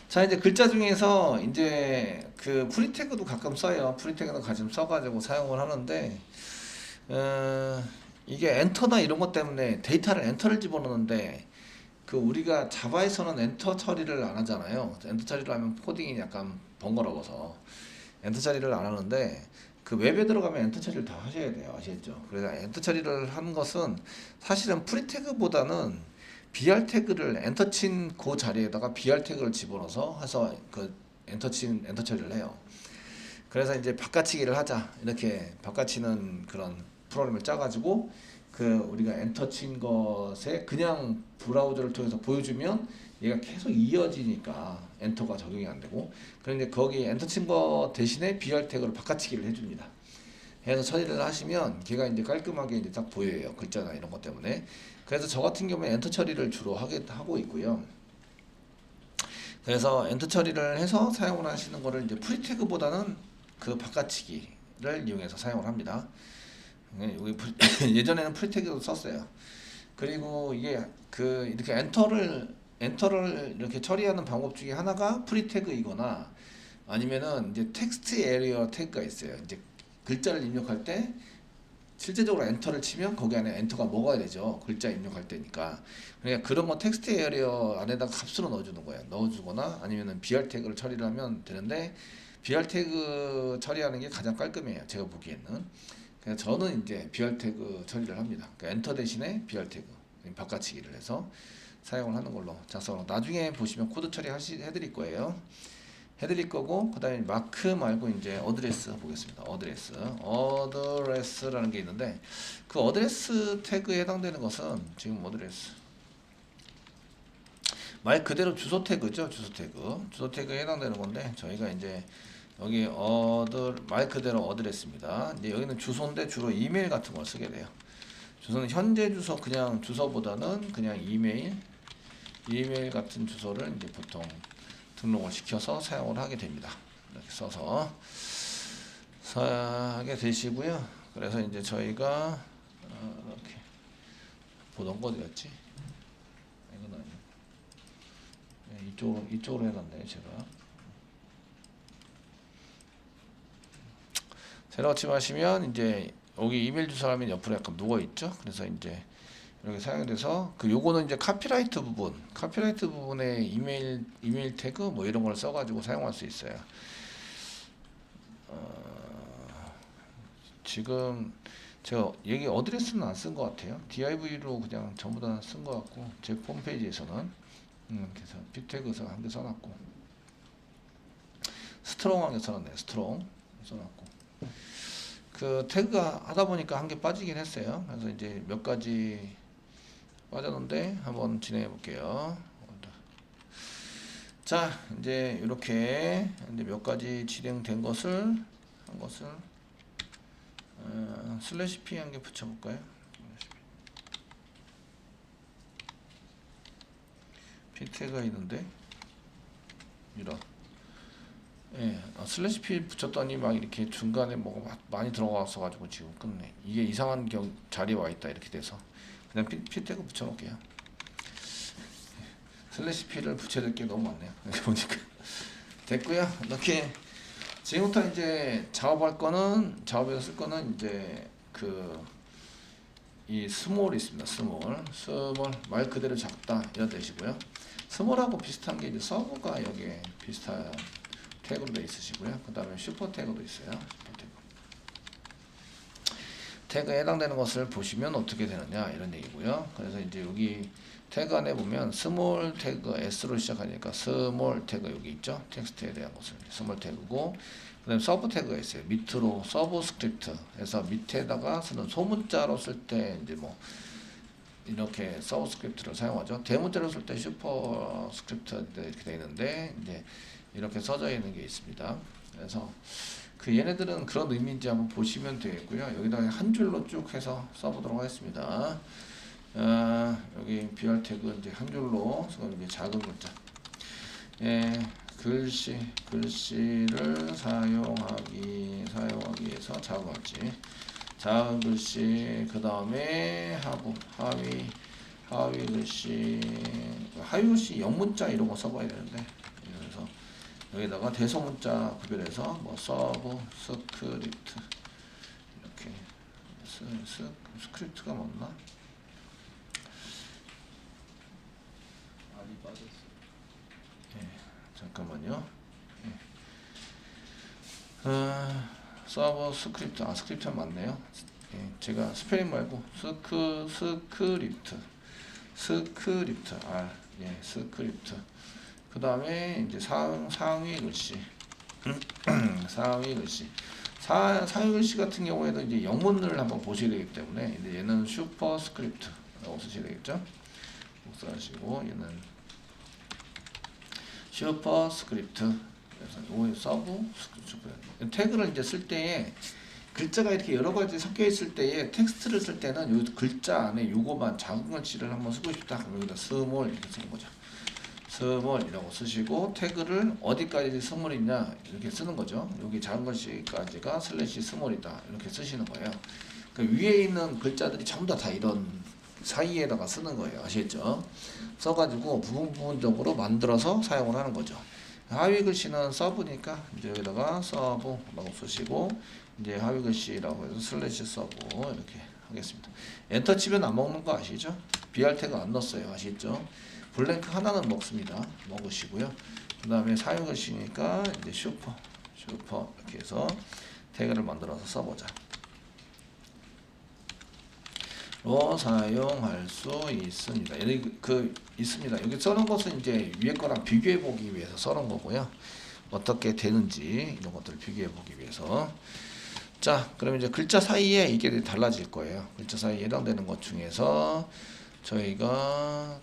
자, 이제 글자 중에서 이제 그 프리태그도 가끔 써요. 프리태그도 가끔 써가지고 사용을 하는데, 어, 이게 엔터나 이런 것 때문에 데이터를 엔터를 집어넣는데, 그 우리가 자바에서는 엔터 처리를 안 하잖아요. 엔터 처리를 하면 코딩이 약간 번거로워서 엔터 처리를 안 하는데, 그 웹에 들어가면 엔터 처리를 다 하셔야 돼요. 아시겠죠? 그래서 엔터 처리를 하는 것은 사실은 프리태그보다는 BR 태그를 엔터 친 그 자리에다가 BR 태그를 집어넣어서 해서 그 엔터 친 엔터 처리를 해요. 그래서 이제 바꿔치기를 하자 이렇게 바꿔치는 그런 프로그램을 짜가지고 그 우리가 엔터 친 것에 그냥 브라우저를 통해서 보여주면 얘가 계속 이어지니까 엔터가 적용이 안 되고, 그런데 거기 엔터 친 거 대신에 BR 태그를 바꿔치기를 해줍니다. 해서 처리를 하시면 걔가 이제 깔끔하게 이제 딱 보여요. 글자나 이런 것 때문에. 그래서 저 같은 경우에 엔터 처리를 주로 하고 있고요. 그래서 엔터 처리를 해서 사용을 하시는 거를 이제 프리태그보다는 그 바꿔치기를 이용해서 사용을 합니다. 여기 예전에는 프리태그도 썼어요. 그리고 이게 그 이렇게 엔터를 이렇게 처리하는 방법 중에 하나가 프리태그이거나 아니면은 이제 텍스트 에리어 태그가 있어요. 이제 글자를 입력할 때 실제적으로 엔터를 치면 거기 안에 엔터가 먹어야 되죠. 글자 입력할 때니까. 그러니까 그런 거 텍스트 에리어 안에다가 값으로 넣어주는 거예요. 넣어주거나 아니면은 BR 태그를 처리를 하면 되는데, BR 태그 처리하는 게 가장 깔끔해요. 제가 보기에는. 그래서 저는 이제 BR 태그 처리를 합니다. 그러니까 엔터 대신에 BR 태그 바꿔치기를 해서 사용을 하는 걸로 작성을. 나중에 보시면 코드 처리 해드릴 거예요. 해드릴 거고, 그 다음에 마크 말고 이제 어드레스 보겠습니다. 어드레스라는 게 있는데, 그 어드레스 태그에 해당되는 것은 지금 어드레스 말 그대로 주소 태그죠. 주소 태그에 해당되는 건데, 저희가 이제 여기 말 그대로 어드레스입니다. 이제 여기는 주소인데 주로 이메일 같은 걸 쓰게 돼요. 주소는 현재 주소, 그냥 주소보다는 그냥 이메일 같은 주소를 이제 보통 등록을 시켜서 사용을 하게 됩니다. 이렇게 써서 하게 되시고요. 그래서 이제 저희가 이렇게 보던 거 어디였지? 이건 아니고, 이쪽으로 해놨네요. 제가 새로 침하시면 이제 여기 이메일 주소 하면 옆으로 약간 누워 있죠. 그래서 이제 이렇게 사용돼서 그 요거는 이제 카피라이트 부분에 이메일 태그 뭐 이런 걸 써가지고 사용할 수 있어요. 지금 제가 여기 어드레스는 안 쓴 것 같아요. div로 그냥 전부 다 쓴 것 같고, 제 홈페이지에서는 그래서 빅태그에서 한 개 써놨고, 스트롱 한 개 써놨네요. 스트롱 써놨고, 그 태그가 하다 보니까 한 개 빠지긴 했어요. 그래서 이제 몇 가지 빠졌는데 한번 진행해 볼게요. 자, 이제 이렇게 이제 몇 가지 진행된 것을 슬래시 p 한 개 붙여볼까요? 빅태그가 있는데 이런, 슬래시 p 붙였더니 막 이렇게 중간에 뭐가 많이 들어가서 가지고 지금 끝내. 이게 이상한 자리에 와 있다 이렇게 돼서 그냥 p 태그 붙여놓을게요. 슬래시 p를 붙여야 될 게 너무 많네요. 이렇게 보니까 됐고요. 이렇게 지금부터 이제 작업에서 쓸 거는 이제 이 스몰이 있습니다. 스몰 말 그대로 작다 이런 뜻이고요. 스몰하고 비슷한 게 이제 서브가 여기에 비슷한 태그로 되어 있으시고요. 그 다음에 슈퍼 태그도 있어요. 태그에 해당되는 것을 보시면 어떻게 되느냐 이런 얘기고요. 그래서 이제 여기 태그 안에 보면 스몰 태그 S로 시작하니까 스몰 태그 여기 있죠. 텍스트에 대한 것을 스몰 태그고, 그 다음에 서브 태그가 있어요. 밑으로 서브 스크립트 해서 밑에다가 쓰는 소문자로 쓸 때 이제 뭐 이렇게 서브 스크립트를 사용하죠. 대문자로 쓸 때 슈퍼 스크립트 이렇게 되어 있는데, 이제 이렇게 써져 있는 게 있습니다. 그래서 그 얘네들은 그런 의미인지 한번 보시면 되겠고요. 여기다가 한 줄로 쭉 해서 써보도록 하겠습니다. 여기 BR 태그 이제 한 줄로 이제 작은 글자, 글씨를 사용하기 위해서 작은 글씨, 그 다음에 하위 글씨 영문자 이런 거 써봐야 되는데, 그래서 여기다가 대소문자 구별해서 뭐 서브 스크립트 이렇게 스크립트가 맞나? 많이 빠졌어. 예, 잠깐만요. 예. 서브 스크립트 스크립트가 맞네요. 예, 제가 스페링 말고 스크립트 스크립트 그 다음에 이제 상위 글씨 상위 글씨 상위 글씨 같은 경우에도 이제 영문을 한번 보셔야 되기 때문에 이제 얘는 슈퍼 스크립트라고 쓰셔야 되겠죠. 복사하시고 얘는 슈퍼 스크립트 그래서 요 서브 스크립트 태그를 이제 쓸 때에 글자가 이렇게 여러 가지 섞여 있을 때에 텍스트를 쓸 때는 요 글자 안에 요거만 작은 글씨를 한번 쓰고 싶다. 그럼 여기다 스몰 이렇게 쓰는 거죠. 스몰이라고 쓰시고 태그를 어디까지 스몰이냐 이렇게 쓰는 거죠. 여기 작은 글씨까지가 슬래시 스몰이다 이렇게 쓰시는 거예요. 그 위에 있는 글자들이 전부 다 이런 사이에다가 쓰는 거예요. 아시겠죠? 써가지고 부분적으로 만들어서 사용을 하는 거죠. 하위 글씨는 서브니까 이제 여기다가 서브라고 쓰시고 이제 하위 글씨라고 해서 슬래시 서브 이렇게 하겠습니다. 엔터 치면 안 먹는 거 아시죠? BR 태그 안 넣었어요. 아시죠? 블랭크 하나는 먹습니다. 먹으시고요. 그 다음에 사용 글씨니까 이제 슈퍼 이렇게 해서 태그를 만들어서 써보자. 로 사용할 수 있습니다. 여기 있습니다. 여기 써놓은 것은 이제 위에 거랑 비교해 보기 위해서 써놓은 거고요. 어떻게 되는지 이런 것들을 비교해 보기 위해서. 자, 그러면 이제 글자 사이에 이게 달라질 거예요. 글자 사이에 해당되는 것 중에서 저희가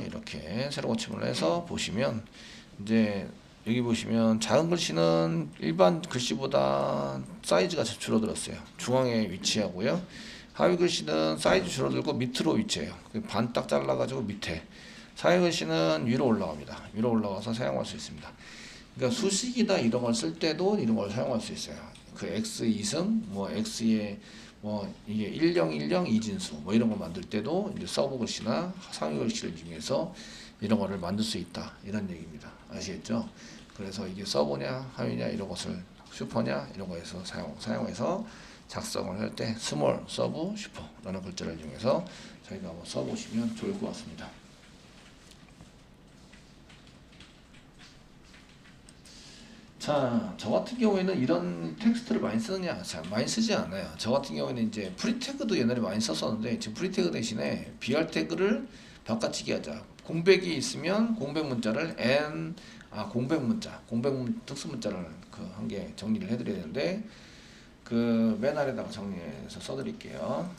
이렇게 새로 고침을 해서 보시면 이제 여기 보시면 작은 글씨는 일반 글씨보다 사이즈가 줄어들었어요. 중앙에 위치하고요. 하위 글씨는 사이즈 줄어들고 밑으로 위치해요. 반 딱 잘라가지고 밑에. 상위 글씨는 위로 올라갑니다. 위로 올라가서 사용할 수 있습니다. 그러니까 수식이나 이런 걸 쓸 때도 이런 걸 사용할 수 있어요. 그 X 이승, 뭐 X의 뭐 이게 1010 이진수 뭐 이런 거 만들 때도 이제 서브 글씨나 상위 글씨를 이용해서 이런 거를 만들 수 있다 이런 얘기입니다. 아시겠죠? 그래서 이게 서브냐 하위냐 이런 것을 슈퍼냐 이런 거에서 사용해서 작성을 할 때 스몰, 서브, 슈퍼라는 글자를 이용해서 저희가 한번 써보시면 좋을 것 같습니다. 자, 저 같은 경우에는 이런 텍스트를 많이 쓰느냐? 잘 많이 쓰지 않아요. 저 같은 경우에는 이제 프리 태그도 옛날에 많이 썼었는데 지금 프리 태그 대신에 BR 태그를 바꿔치기 하자. 공백이 있으면 공백 문자를 공백 특수 문자를 그 한 개 정리를 해드려야 되는데 그 맨 아래다가 정리해서 써드릴게요.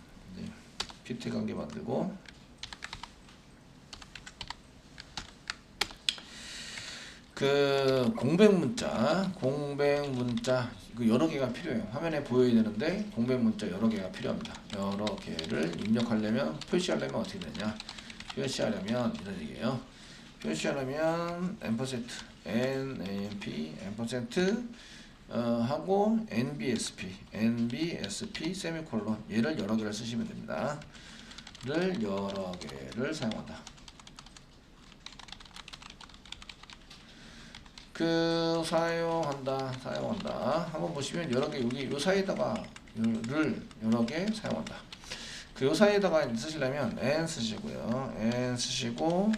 PTG 한 개 만들고 그 공백 문자 이거 여러 개가 필요해요. 화면에 보여야 되는데 공백 문자 여러 개가 필요합니다. 여러 개를 입력하려면 표시하려면 어떻게 되냐? 표시하려면 이런 얘기예요. 표시하려면 %NAMP 하고 NBSP 세미콜론 얘를 여러 개를 쓰시면 됩니다. 를 여러 개를 사용한다. 사용한다. 한번 보시면 여러 개 여기 요 사이에다가 를 여러 개 사용한다. 그 요 사이에다가 쓰시려면 n 쓰시고요. n 쓰시고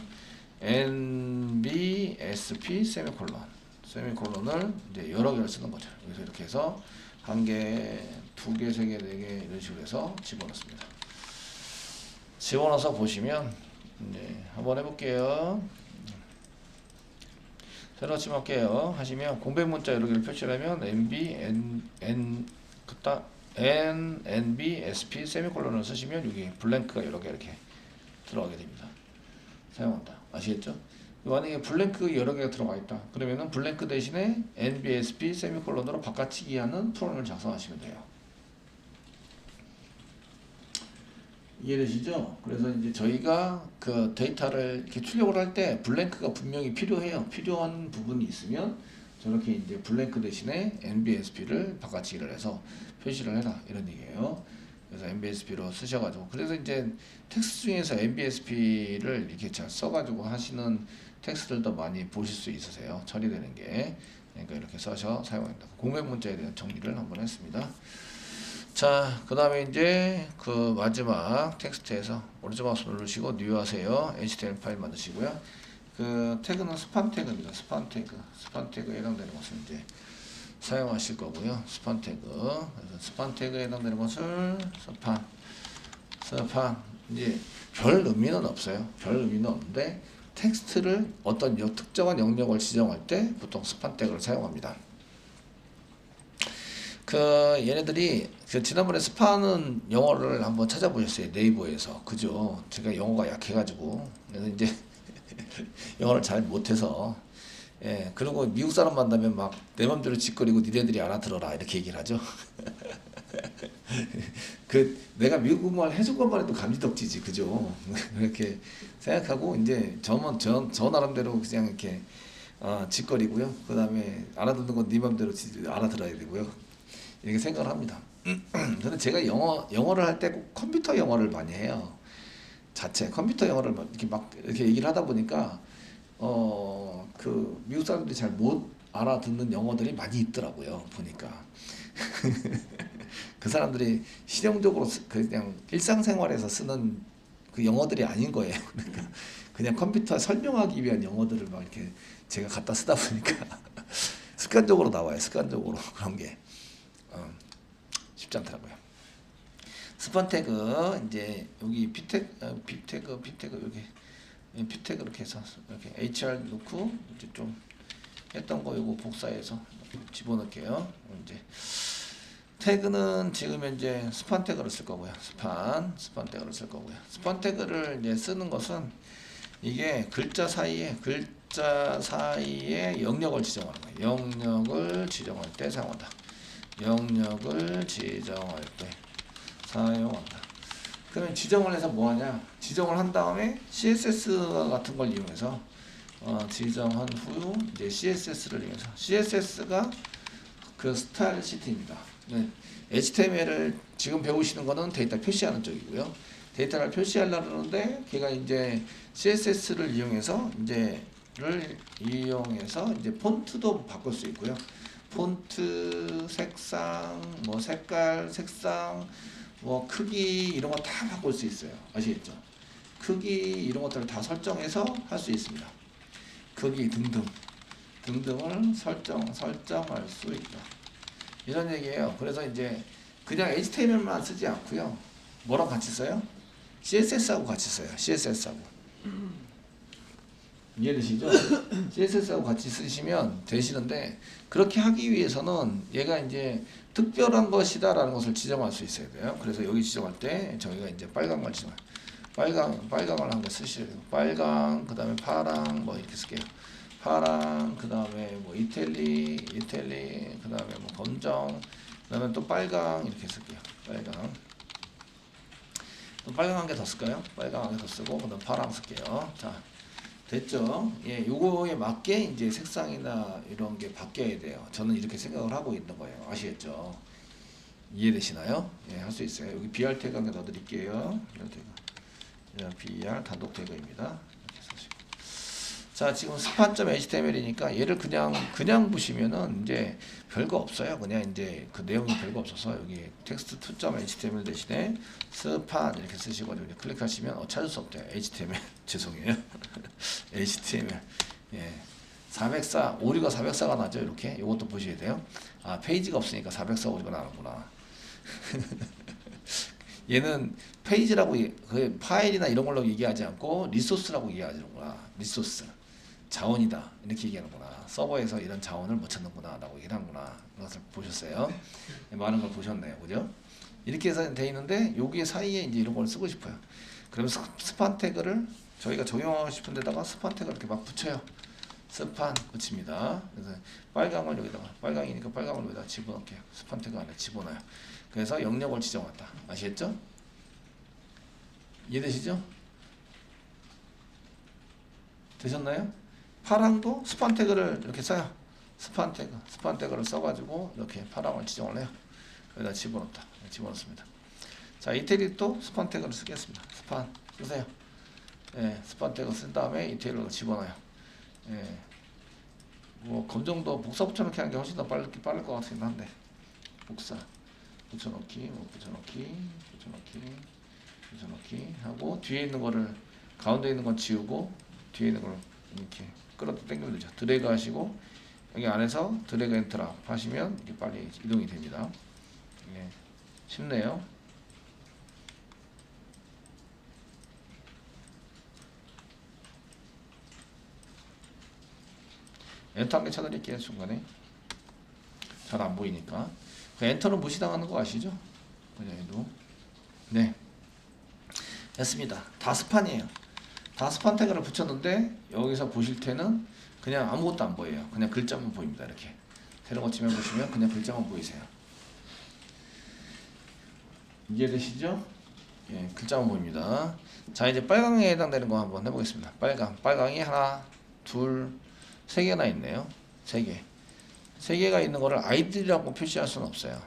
nbsp 세미콜론을 이제 여러 개를 쓰는 거죠. 그래서 이렇게 해서 한 개, 두 개, 세 개, 네 개 이런 식으로 해서 집어넣습니다. 집어넣어서 보시면 이제 한번 해볼게요. 새로 침할게요. 하시면 공백 문자 여러 개를 표시하려면 NBSP 세미콜론을 쓰시면 여기 블랭크가 여러 개 이렇게 들어가게 됩니다. 사용한다. 아시겠죠? 만약에 블랭크 여러 개가 들어가 있다. 그러면은 블랭크 대신에 NBSP 세미콜론으로 바꿔치기 하는 프로그램을 작성하시면 돼요. 이해되시죠? 그래서 이제 저희가 그 데이터를 이렇게 출력을 할 때 블랭크가 분명히 필요해요. 필요한 부분이 있으면 저렇게 이제 블랭크 대신에 NBSP를 바꿔치기를 해서 표시를 해라 이런 얘기예요. 그래서 MBSP로 쓰셔가지고 그래서 이제 텍스트 중에서 MBSP를 이렇게 잘 써가지고 하시는 텍스트들도 많이 보실 수 있으세요. 처리되는 게. 그러니까 이렇게 써서 사용합니다. 공백 문자에 대한 정리를 한번 했습니다. 자, 그 다음에 이제 그 마지막 텍스트에서 오른쪽 마우스 누르시고 뉴 하세요. HTML 파일 만드시고요. 그 태그는 스판 태그입니다. 스판 태그에 해당되는 것을 이제 사용하실 거고요. 스판 태그. 그래서 스판 태그에 해당되는 것을 스판 이제 별 의미는 없어요. 별 의미는 없는데 텍스트를 어떤 특정한 영역을 지정할 때 보통 스판 태그를 사용합니다. 그 얘네들이 그 지난번에 스파는 영어를 한번 찾아보셨어요. 네이버에서. 그죠? 제가 영어가 약해가지고 그래서 이제 영어를 잘 못해서 예, 그리고 미국 사람 만나면 막 내 맘대로 짓거리고 니네들이 알아들어라 이렇게 얘기를 하죠. 그 내가 미국말 해줄 것만 해도 감지덕지지 그죠? 그렇게 생각하고 이제 저 나름대로 그냥 이렇게 짓거리고요. 그 다음에 알아듣는 건 네 맘대로 알아들어야 되고요. 이렇게 생각을 합니다. 근데 제가 영어를 할 때 꼭 컴퓨터 영어를 많이 해요. 자체 컴퓨터 영어를 이렇게 얘기를 하다 보니까 그 미국 사람들이 잘 못 알아듣는 영어들이 많이 있더라고요. 보니까 그 사람들이 실용적으로 그냥 일상생활에서 쓰는 그 영어들이 아닌 거예요. 그러니까 그냥 컴퓨터 설명하기 위한 영어들을 막 이렇게 제가 갖다 쓰다 보니까 습관적으로 나와요. 습관적으로 그런 게 쉽지 않더라고요. 스판 태그 이제 여기 비태그 여기 비태그 이렇게 해서 이렇게 HR 넣고 이제 좀 했던 거 요거 복사해서 집어넣을게요. 이제 태그는 지금 현재 스판 태그를 쓸 거고요. 스판 태그를 쓸 거고요. 스판 태그를 이제 쓰는 것은 이게 글자 사이에 영역을 지정하는 거예요. 영역을 지정할 때 사용한다. 영역을 지정할 때 사용한다. 그러면 지정을 해서 뭐하냐? 지정을 한 다음에 CSS 같은 걸 이용해서 지정한 후 이제 CSS를 이용해서 CSS가 그 스타일 시트입니다. 네. HTML을 지금 배우시는 거는 데이터 표시하는 쪽이고요. 데이터를 표시하려고 하는데 걔가 이제 CSS를 이용해서 이제 폰트도 바꿀 수 있고요. 폰트, 색상, 뭐 색상, 뭐 크기 이런 거 다 바꿀 수 있어요. 아시겠죠? 크기 이런 것들을 다 설정해서 할 수 있습니다. 크기 등등을 설정할 수 있다. 이런 얘기예요. 그래서 이제 그냥 HTML만 쓰지 않고요. 뭐랑 같이 써요? CSS하고 같이 써요. CSS하고. 이해되시죠? CSS하고 같이 쓰시면 되시는데 그렇게 하기 위해서는 얘가 이제 특별한 것이다라는 것을 지정할 수 있어야 돼요. 그래서 여기 지정할 때 저희가 이제 빨강을 지정해요. 빨강을 한 거 쓰시래요. 빨강, 그 다음에 파랑, 뭐 이렇게 쓸게요. 파랑, 그 다음에 뭐 이탈리, 그 다음에 뭐 검정, 그 다음에 또 빨강 이렇게 쓸게요. 빨강. 또 빨강 한 개 더 쓸까요? 빨강 한 개 더 쓰고, 그 다음 파랑 쓸게요. 자. 됐죠? 예, 요거에 맞게 이제 색상이나 이런 게 바뀌어야 돼요. 저는 이렇게 생각을 하고 있는 거예요. 아시겠죠? 이해되시나요? 예, 할 수 있어요. 여기 BR 태그 한 개 넣어드릴게요. BR 단독 태그입니다. 이렇게 쓰시고. 자, 지금 span.html이니까 얘를 그냥 보시면은 이제 별거 없어요. 그냥 이제 그 내용이 별거 없어서 여기 text2.html 대신에 span 이렇게 쓰시고 이렇게 클릭하시면 찾을 수 없대요. HTML 죄송해요. HTML 예 404 오류가 404가 나죠. 이렇게 이것도 보셔야 돼요. 페이지가 없으니까 404 오류가 나는구나. 얘는 페이지라고 그 파일이나 이런 걸로 얘기하지 않고 리소스라고 얘기하는구나. 리소스 자원이다 이렇게 얘기하는구나. 서버에서 이런 자원을 못 찾는구나 라고 얘기를 하는구나. 그것을 보셨어요. 많은 걸 보셨네요. 그죠? 이렇게 해서 돼 있는데 여기 사이에 이제 이런 걸 쓰고 싶어요. 그러면 스판 태그를 저희가 적용하고 싶은 데다가 스판 태그를 이렇게 막 붙여요. 스판 붙입니다. 그래서 빨강을 여기다가 빨강이니까 빨강을 여기다 집어넣을게요. 스판 태그 안에 집어넣어요. 그래서 영역을 지정한다. 아시겠죠? 이해되시죠? 되셨나요? 파랑도 스판 태그를 이렇게 써요. 스판 태그를 써가지고 이렇게 파랑을 지정을 해요. 여기다 집어넣습니다. 자, 이태리 또 스판 태그를 쓰겠습니다. 스판 쓰세요. 예, 스판 태그 쓴 다음에 이태리로 집어넣어요. 예, 뭐 검정도 복사 붙여넣기 하는 게 훨씬 더 빠를 것 같긴 한데, 복사 붙여넣기, 뭐 붙여넣기 하고, 뒤에 있는 거를, 가운데 있는 건 지우고 뒤에 있는 걸 이렇게 끌어도 당기면 되죠. 드래그 하시고 여기 안에서 드래그 엔터라 하시면 이게 빨리 이동이 됩니다. 예, 쉽네요. 엔터 한 개 쳐드릴게요. 중간에 잘 안 보이니까. 그 엔터는 무시당하는 거 아시죠? 그냥 해도. 네, 됐습니다. 다스판이에요. 다스판 태그를 붙였는데 여기서 보실 때는 그냥 아무것도 안 보여요. 그냥 글자만 보입니다. 이렇게 새로운 거 치면 보시면 그냥 글자만 보이세요. 이해되시죠? 예, 글자만 보입니다. 자, 이제 빨강에 해당되는 거 한번 해보겠습니다. 빨강이 하나, 둘, 세 개나 있네요. 세 개가 있는 거를 아이디라고 표시할 수는 없어요.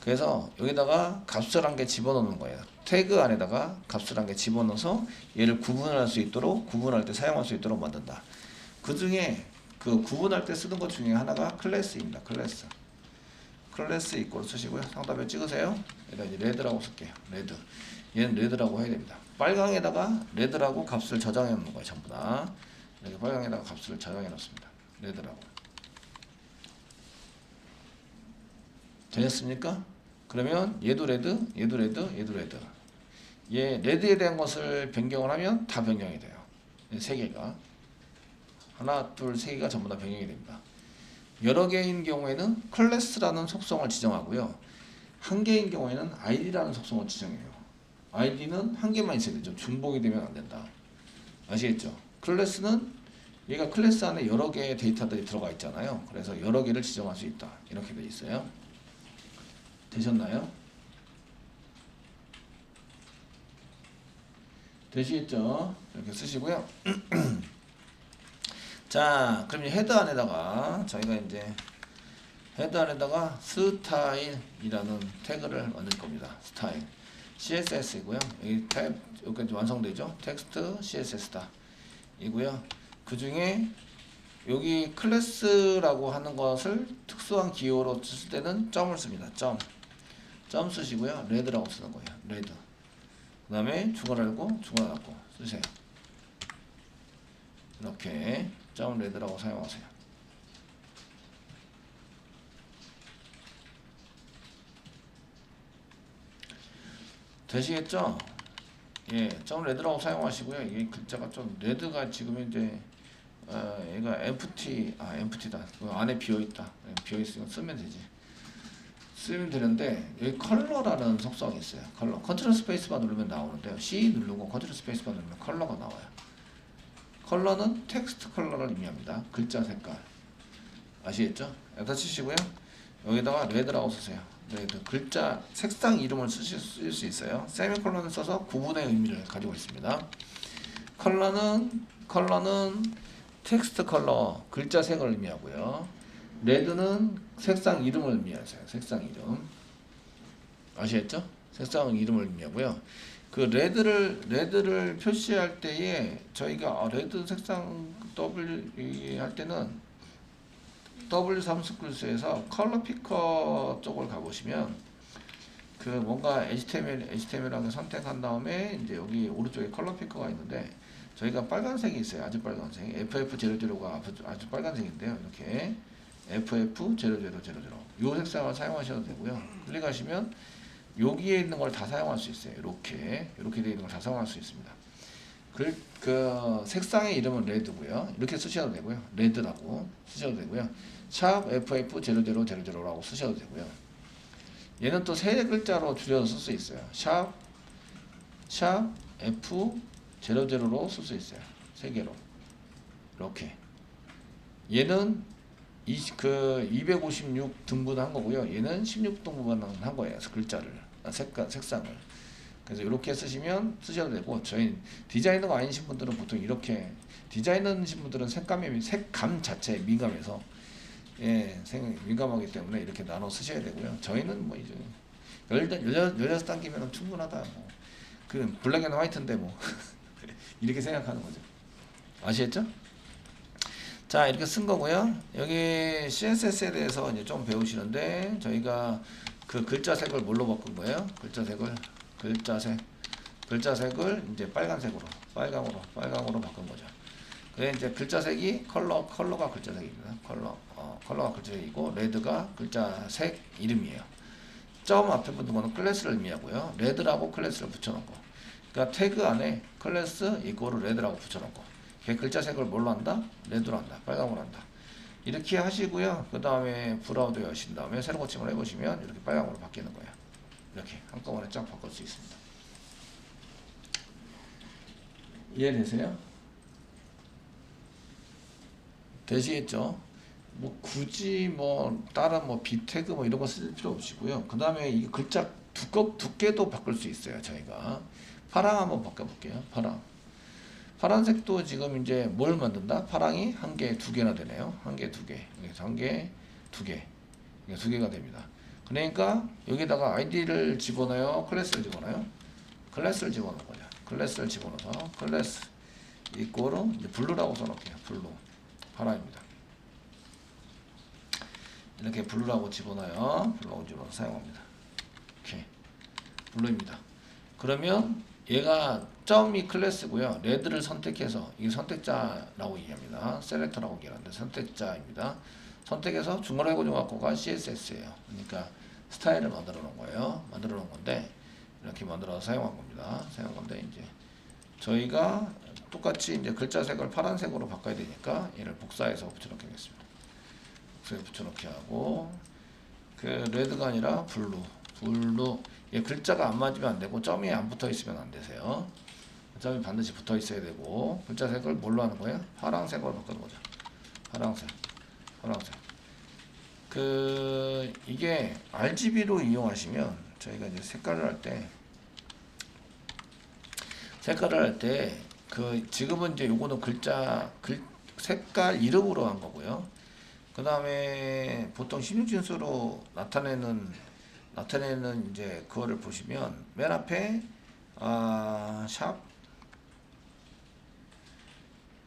그래서 여기다가 값을 한 개 집어넣는 거예요. 태그 안에다가 값을 한 개 집어넣어서 얘를 구분할 수 있도록, 구분할 때 사용할 수 있도록 만든다. 그 중에 그 구분할 때 쓰는 것 중에 하나가 클래스입니다. 클래스 이꼴 쓰시고요. 상단표 찍으세요. 여기다 이제 레드라고 쓸게요. 레드. 얘는 레드라고 해야 됩니다. 빨강에다가 레드라고 값을 저장해 놓는 거예요. 전부 다. 이렇게 빨강에다가 값을 저장해 놓습니다. 레드라고. 되셨습니까? 그러면 얘도 레드, 얘도 레드, 얘도 레드. 얘 레드에 대한 것을 변경을 하면 다 변경이 돼요. 세 개가. 하나, 둘, 세 개가 전부 다 변경이 됩니다. 여러 개인 경우에는 클래스라는 속성을 지정하고요. 한 개인 경우에는 id라는 속성을 지정해요. id는 한 개만 있어야 되죠. 중복이 되면 안 된다. 아시겠죠? 클래스는 얘가 클래스 안에 여러 개의 데이터들이 들어가 있잖아요. 그래서 여러 개를 지정할 수 있다. 이렇게 돼 있어요. 되셨나요? 되시겠죠? 이렇게 쓰시고요. 자, 그럼 이 헤드 안에다가 저희가 이제 헤드 안에다가 스타일이라는 태그를 만들 겁니다. 스타일 CSS이고요. 여기 탭 여기까지 완성되죠. 텍스트 CSS다 이고요. 그 중에 여기 클래스라고 하는 것을 특수한 기호로 쓸 때는 점을 씁니다. 점 쓰시고요. 레드라고 쓰는 거예요. 레드. 그 다음에 중괄호 알고 중괄호 닫고 쓰세요. 이렇게 점 레드라고 사용하세요. 되시겠죠? 예, 점 레드라고 사용하시고요. 이게 글자가 좀 레드가 지금 이제 얘가 empty다. 그 안에 비어있다. 비어있으면 쓰면 되지. 쓰면 되는데 여기 컬러라는 속성이 있어요. 컬러. 컨트롤 스페이스바 누르면 나오는데요. C 누르고 컨트롤 스페이스바 누르면 컬러가 나와요. 컬러는 텍스트 컬러를 의미합니다. 글자 색깔. 아시겠죠? 여기다 치시고요. 여기다가 레드라고 쓰세요. 레드. 글자 색상 이름을 쓸 수 있어요. 세미콜론을 써서 구분의 의미를 가지고 있습니다. 컬러는 텍스트 컬러, 글자 색을 의미하고요. 레드는 색상 이름을 의미하세요. 색상 이름. 아시겠죠? 색상 이름을 의미하고요. 그 레드를 표시할 때에 저희가 레드 색상 W 할 때는 W3 스쿨스에서 컬러 피커 쪽을 가보시면 그 뭔가 HTML하게 선택한 다음에 이제 여기 오른쪽에 컬러 피커가 있는데 저희가 빨간색이 있어요. 아주 빨간색. FF00가 아주 빨간색인데요. 이렇게 FF0000 요 색상을 사용하셔도 되고요. 클릭하시면 여기에 있는 걸 다 사용할 수 있어요. 이렇게 되어 있는 걸 다 사용할 수 있습니다. 그 색상의 이름은 레드고요. 이렇게 쓰셔도 되고요. 레드라고 쓰셔도 되고요. 샵 FF0000라고 쓰셔도 되고요. 얘는 또 세 글자로 줄여서 쓸 수 있어요. 샵 F00로 쓸 수 있어요. 세 개로. 이렇게. 얘는 256 등분한 거고요. 얘는 16등분 한 거예요. 글자를, 색상을. 그래서 이렇게 쓰셔도 되고, 저희 디자이너가 아니신 분들은 보통 이렇게, 디자이너신 분들은 색감 자체에 민감해서, 민감하기 때문에 이렇게 나눠 쓰셔야 되고요. 저희는 뭐 이제 16단계면 충분하다. 뭐. 그 블랙 앤 화이트인데 뭐 이렇게 생각하는 거죠. 아시겠죠? 자, 이렇게 쓴 거고요. 여기 CSS에 대해서 이제 좀 배우시는데 저희가 그 글자색을 뭘로 바꾼 거예요? 글자색을 이제 빨간색으로, 빨강으로 바꾼 거죠. 그래 이제 글자색이 컬러가 글자색입니다. 컬러가 글자색이고 레드가 글자색 이름이에요. 점 앞에 붙는 거는 클래스를 의미하고요. 레드라고 클래스를 붙여놓고, 그러니까 태그 안에 클래스 이거를 레드라고 붙여놓고, 걔 글자색을 뭘로 한다? 레드로 한다. 빨강으로 한다. 이렇게 하시고요. 그 다음에 브라우저 여신 다음에 새로 고침을 해보시면 이렇게 빨강으로 바뀌는 거예요. 이렇게 한꺼번에 쫙 바꿀 수 있습니다. 이해되세요? 되시겠죠? 뭐 굳이 뭐 다른 뭐 비태그 뭐 이런 거 쓸 필요 없이고요. 그 다음에 이 글자 두께도 바꿀 수 있어요. 저희가 파랑 한번 바꿔볼게요. 파란색도 지금 이제 뭘 만든다? 파랑이 한 개, 두 개나 되네요. 한 개, 두 개. 여기서 한 개, 두 개. 이게 두 개가 됩니다. 그러니까 여기다가 아이디를 집어넣어요? 클래스를 집어넣어요? 클래스를 집어넣은 거죠. 클래스를 집어넣어서 클래스 이꼬로 이제 블루라고 써놓을게요. 블루. 파랑입니다. 이렇게 블루라고 집어넣어요. 블루라고 집어넣어서 사용합니다. 이렇게. 블루입니다. 그러면 얘가 점이 클래스고요. 레드를 선택해서 이게 선택자라고 얘기합니다. 셀렉터라고 얘기하는데 선택자입니다. 선택해서 중괄호 해고종합고가 CSS예요. 그러니까 스타일을 만들어 놓은 거예요. 만들어 놓은 건데 이렇게 만들어서 사용한 겁니다. 사용한 건데 이제 저희가 똑같이 이제 글자색을 파란색으로 바꿔야 되니까 얘를 복사해서 붙여넣게 하겠습니다. 복사해서 붙여넣기 하고 그 레드가 아니라 블루. 얘 글자가 안 맞으면 안 되고 점이 안 붙어 있으면 안 되세요. 점이 반드시 붙어 있어야 되고 글자색을 뭘로 하는 거예요? 파란색으로 바꾸는 거죠. 파란색. 그 이게 RGB로 이용하시면 저희가 이제 색깔을 할 때 그 지금은 이제 요거는 색깔 이름으로 한 거고요. 그 다음에 보통 16진수로 나타내는 이제 그거를 보시면 맨 앞에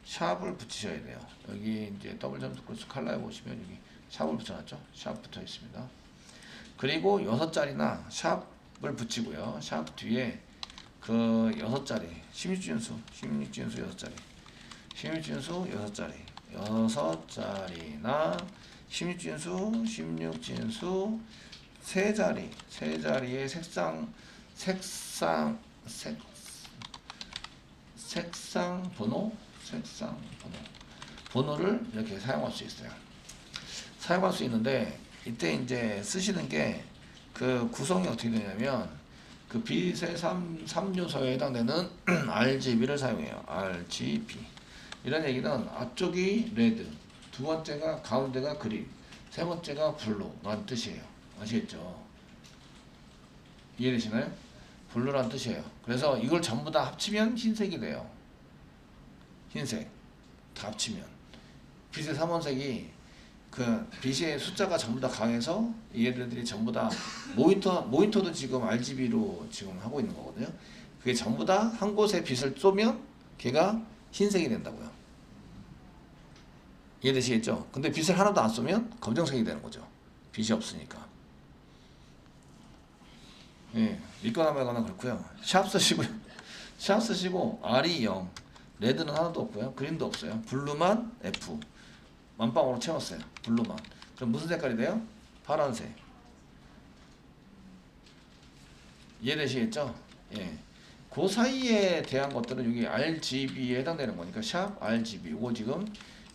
샵을 붙이셔야 돼요. 여기 이제 더블 점프 크로스 칼라에 보시면 여기 샵을 붙여놨죠. 샵 붙어 있습니다. 그리고 6자리나 샵을 붙이고요. 샵 뒤에 그 6자리 16진수 6자리 6자리나 16진수 세 자리의 색상 번호를 이렇게 사용할 수 있어요. 사용할 수 있는데 이때 이제 쓰시는 게 그 구성이 어떻게 되냐면 그 빛의 3요소에 해당되는 RGB를 사용해요. RGB. 이런 얘기는 앞쪽이 레드, 두 번째가 가운데가 그린, 세 번째가 블루라는 뜻이에요. 아시겠죠? 이해되시나요? 블루라는 뜻이에요. 그래서 이걸 전부 다 합치면 흰색이 돼요. 흰색. 다 합치면. 빛의 3원색이 그 빛의 숫자가 전부 다 강해서 얘들이 전부 다 모니터도 지금 RGB로 지금 하고 있는 거거든요. 그게 전부 다 한 곳에 빛을 쏘면 걔가 흰색이 된다고요. 이해되시겠죠? 근데 빛을 하나도 안 쏘면 검정색이 되는 거죠. 빛이 없으니까. 예, 믿거나 말거나 그렇고요. 샵 쓰시고 R이 0, 레드는 하나도 없고요. 그린도 없어요. 블루만 F. 만방으로 채웠어요. 블루만. 그럼 무슨 색깔이 돼요? 파란색. 이해되시겠죠? 예. 그 사이에 대한 것들은 여기 RGB에 해당되는 거니까 샵 RGB. 요거 지금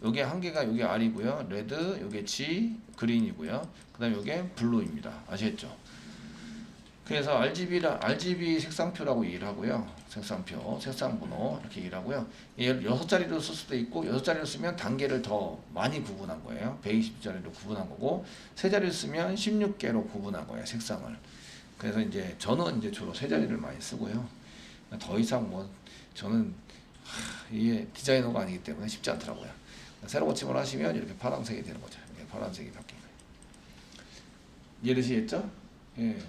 요게 한 개가 요게 R이고요. 레드, 요게 G, 그린이고요. 그 다음에 요게 블루입니다. 아시겠죠? 그래서 RGB 색상표라고 얘기를 하고요. 색상표, 색상번호 이렇게 얘기를 하고요. 6자리로 쓸 수도 있고 6자리로 쓰면 단계를 더 많이 구분한 거예요. 120자리로 구분한 거고 3자리를 쓰면 16개로 구분한 거예요. 색상을. 그래서 이제 저는 이제 주로 3자리를 많이 쓰고요. 더 이상 뭐 저는 이게 디자이너가 아니기 때문에 쉽지 않더라고요. 새로 고침을 하시면 이렇게 파란색이 되는 거죠. 파란색이 바뀌는 거예요. 이해되시겠죠? 예.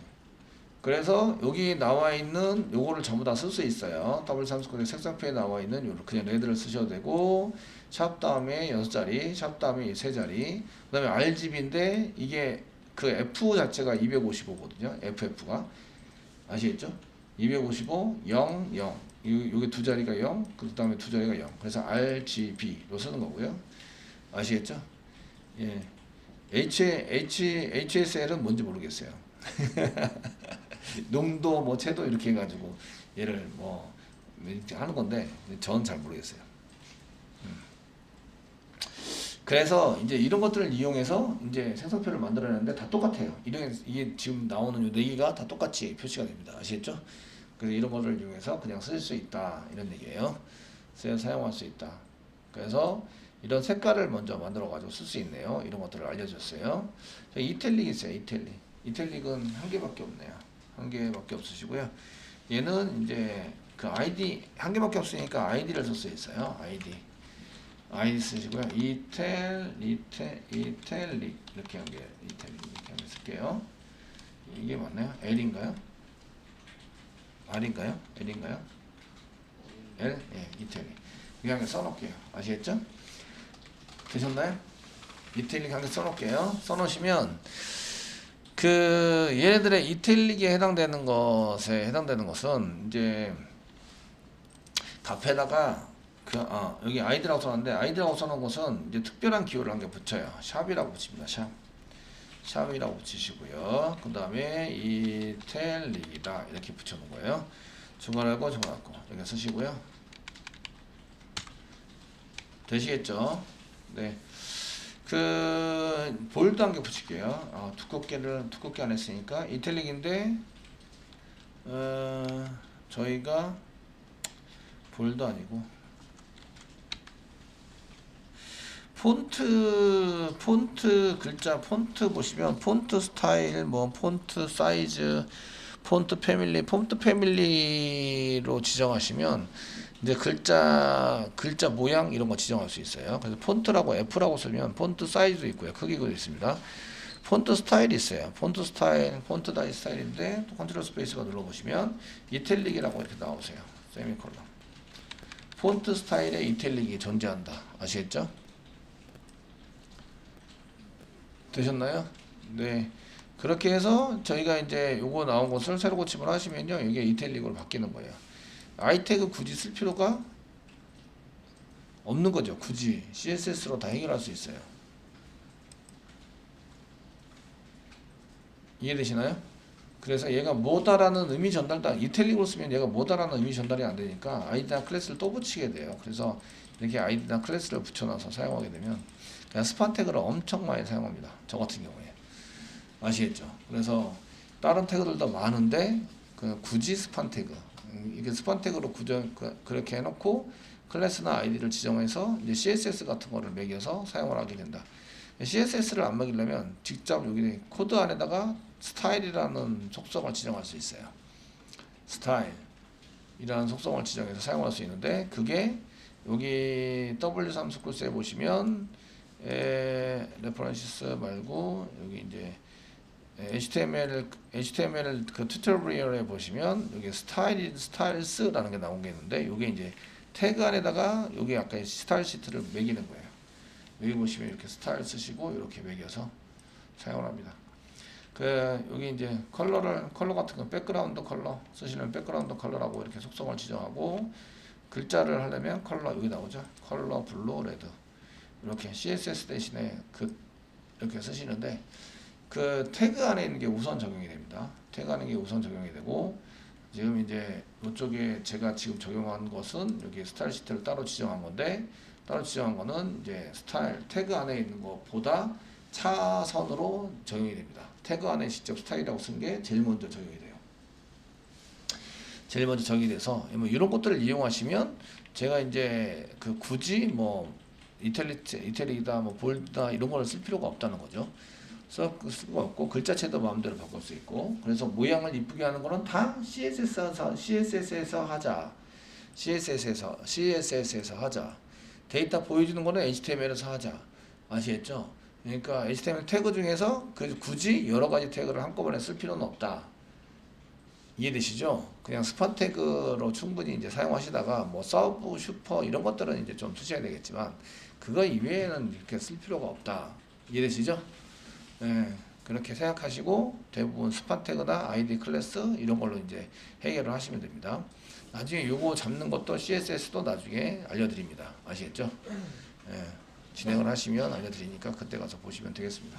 그래서 여기 나와 있는 요거를 전부 다 쓸 수 있어요. W39 색상표에 나와 있는 요 그냥 레드를 쓰셔도 되고, 샵 다음에 6자리, 샵 다음에 3자리, 그 다음에 RGB인데 이게 그 F 자체가 255거든요. FF가. 아시겠죠? 255, 0, 0. 요게 두 자리가 0, 그 다음에 두 자리가 0. 그래서 RGB로 쓰는 거고요. 아시겠죠? 예. HSL은 뭔지 모르겠어요. 농도 뭐 채도 이렇게 해가지고 얘를 뭐 이렇게 하는 건데 저는 잘 모르겠어요. 그래서 이제 이런 것들을 이용해서 이제 생성표를 만들어내는데 다 똑같아요. 이게 지금 나오는 요 4개가 다 똑같이 표시가 됩니다. 아시겠죠? 그래서 이런 거를 이용해서 그냥 쓸 수 있다 이런 얘기예요. 사용할 수 있다. 그래서 이런 색깔을 먼저 만들어 가지고 쓸 수 있네요. 이런 것들을 알려줬어요. 이탈릭 있어요. 이탈릭은 한 개밖에 없네요. 한 개밖에 없으시고요. 얘는 이제 그 아이디 한 개밖에 없으니까 아이디를 쓸 수 있어요. 아이디 쓰시고요. 이탈릭 이렇게 한 개, 이탈릭 이렇게 한개 쓸게요. 이게 맞나요? L인가요? R인가요? L인가요? L? 예, 이탈릭. 이거 한 개 써놓을게요. 아시겠죠? 되셨나요? 이탈릭 한 개 써놓을게요. 써놓으시면 그 얘네들의 이탈릭에 해당되는 것은 이제 값에다가 여기 아이디라고 써놨는데 아이디라고 써놓은 것은 이제 특별한 기호를 한 개 붙여요. 샵이라고 붙입니다. 샵이라고 붙이시고요. 그 다음에 이탈릭이다 이렇게 붙여놓은 거예요. 중괄하고 이렇게 쓰시고요. 되시겠죠? 네. 그 볼드 한 개 붙일게요. 두껍게 안 했으니까 이탈릭인데 저희가 볼드 아니고 폰트 글자 폰트 보시면 폰트 스타일 뭐 폰트 사이즈 폰트 패밀리로 지정하시면 이제 글자 모양 이런 거 지정할 수 있어요. 그래서 폰트라고 F라고 쓰면 폰트 사이즈도 있고요. 크기도 있습니다. 폰트 스타일이 있어요. 폰트 다이 스타일인데 컨트롤 스페이스가 눌러보시면 이탈릭이라고 이렇게 나오세요. 세미콜론. 폰트 스타일에 이탈릭이 존재한다. 아시겠죠? 되셨나요? 네. 그렇게 해서 저희가 이제 요거 나온 것을 새로 고침을 하시면요. 이게 이탈릭으로 바뀌는 거예요. 아이태그 굳이 쓸 필요가 없는 거죠. 굳이 CSS로 다 해결할 수 있어요. 이해되시나요? 그래서 얘가 뭐다라는 의미 전달도 이탈릭으로 쓰면 얘가 뭐다라는 의미 전달이 안 되니까 아이디나 클래스를 또 붙이게 돼요. 그래서 이렇게 아이디나 클래스를 붙여놔서 사용하게 되면 그냥 스판 태그를 엄청 많이 사용합니다. 저 같은 경우에 아시겠죠? 그래서 다른 태그들도 많은데 굳이 스판 태그 이게 스판 태그로 그렇게 해놓고 클래스나 아이디를 지정해서 이제 CSS 같은 거를 매겨서 사용을 하게 된다. CSS를 안 매기려면 직접 여기 코드 안에다가 스타일이라는 속성을 지정할 수 있어요. 스타일이라는 속성을 지정해서 사용할 수 있는데 그게 여기 W3 코스에 보시면 레퍼런시스 말고 여기 이제 HTML 그 튜토리얼에 보시면 여기 스타일스라는 게 나온 게 있는데 이게 이제 태그 안에다가 여기 아까 스타일 시트를 매기는 거예요. 여기 보시면 이렇게 스타일 쓰시고 이렇게 매겨서 사용을 합니다. 여기 이제 컬러 같은 거 백그라운드 컬러 쓰시는 백그라운드 컬러라고 이렇게 속성을 지정하고 글자를 하려면 컬러 여기 나오죠. 컬러 블루 레드 이렇게 CSS 대신에 이렇게 쓰시는데 그 태그 안에 있는 게 우선 적용이 됩니다. 태그 안에 있는 게 우선 적용이 되고 지금 이제 이쪽에 제가 지금 적용한 것은 여기 스타일 시트를 따로 지정한 건데 따로 지정한 거는 이제 스타일 태그 안에 있는 것보다 차선으로 적용이 됩니다. 태그 안에 직접 스타일이라고 쓴 게 제일 먼저 적용이 돼요. 제일 먼저 적용이 돼서 뭐 이런 것들을 이용하시면 제가 이제 그 굳이 뭐 이탈릭이다 뭐 볼드다 이런 걸 쓸 필요가 없다는 거죠. 쓸 수가 없고 글자체도 마음대로 바꿀 수 있고 그래서 모양을 이쁘게 하는 거는 다 CSS에서 하자. CSS에서 하자. 데이터 보여주는 거는 HTML에서 하자. 아시겠죠? 그러니까 HTML 태그 중에서 굳이 여러 가지 태그를 한꺼번에 쓸 필요는 없다. 이해되시죠? 그냥 스판태그로 충분히 이제 사용하시다가 뭐 서브, 슈퍼 이런 것들은 이제 좀 쓰셔야 되겠지만 그거 이외에는 이렇게 쓸 필요가 없다. 이해되시죠? 예, 그렇게 생각하시고 대부분 스판태그나 아이디 클래스 이런 걸로 이제 해결을 하시면 됩니다. 나중에 요거 잡는 것도 CSS도 나중에 알려드립니다. 아시겠죠? 예, 진행을 하시면 알려드리니까 그때 가서 보시면 되겠습니다.